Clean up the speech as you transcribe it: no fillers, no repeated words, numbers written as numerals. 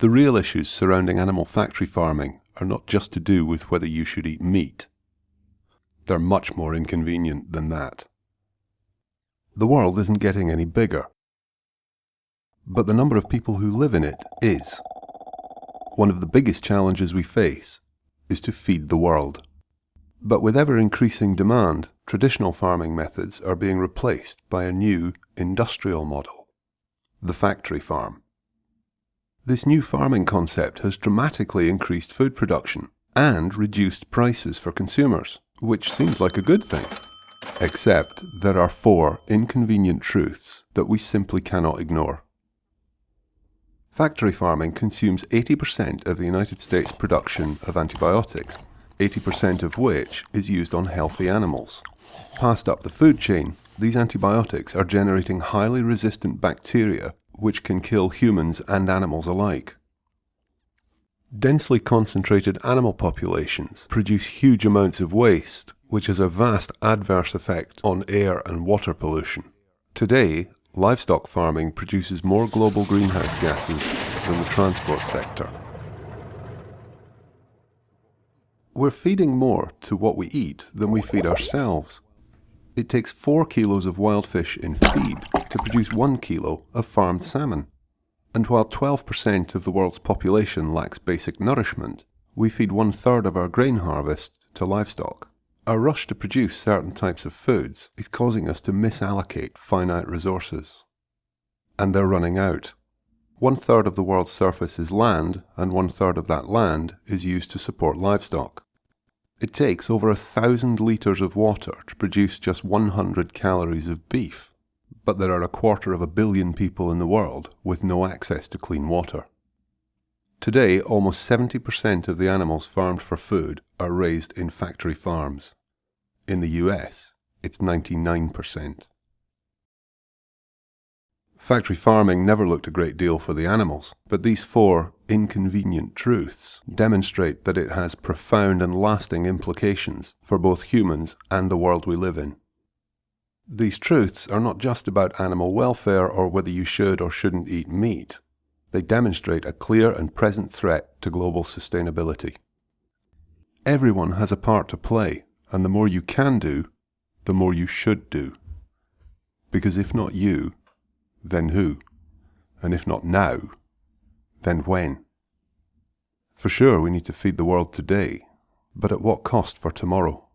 The real issues surrounding animal factory farming are not just to do with whether you should eat meat. They're much more inconvenient than that. The world isn't getting any bigger, but the number of people who live in it is. One of the biggest challenges we face is to feed the world. But with ever-increasing demand, traditional farming methods are being replaced by a new industrial model, the factory farm. This new farming concept has dramatically increased food production and reduced prices for consumers, which seems like a good thing. Except there are 4 inconvenient truths that we simply cannot ignore. Factory farming consumes 80% of the United States production of antibiotics, 80% of which is used on healthy animals. Passed up the food chain, these antibiotics are generating highly resistant bacteria which can kill humans and animals alike. Densely concentrated animal populations produce huge amounts of waste, which has a vast adverse effect on air and water pollution. Today, livestock farming produces more global greenhouse gases than the transport sector. We're feeding more to what we eat than we feed ourselves. It takes 4 kilos of wild fish in feed to produce 1 kilo of farmed salmon. And while 12% of the world's population lacks basic nourishment, we feed 1/3 of our grain harvest to livestock. Our rush to produce certain types of foods is causing us to misallocate finite resources. And they're running out. 1/3 of the world's surface is land, and 1/3 of that land is used to support livestock. It takes over 1,000 litres of water to produce just 100 calories of beef. But there are 250 million people in the world with no access to clean water. Today, almost 70% of the animals farmed for food are raised in factory farms. In the US, it's 99%. Factory farming never looked a great deal for the animals, but these 4 inconvenient truths demonstrate that it has profound and lasting implications for both humans and the world we live in. These truths are not just about animal welfare or whether you should or shouldn't eat meat. They demonstrate a clear and present threat to global sustainability. Everyone has a part to play, and the more you can do, the more you should do. Because if not you, then who? And if not now, then when? For sure we need to feed the world today, but at what cost for tomorrow?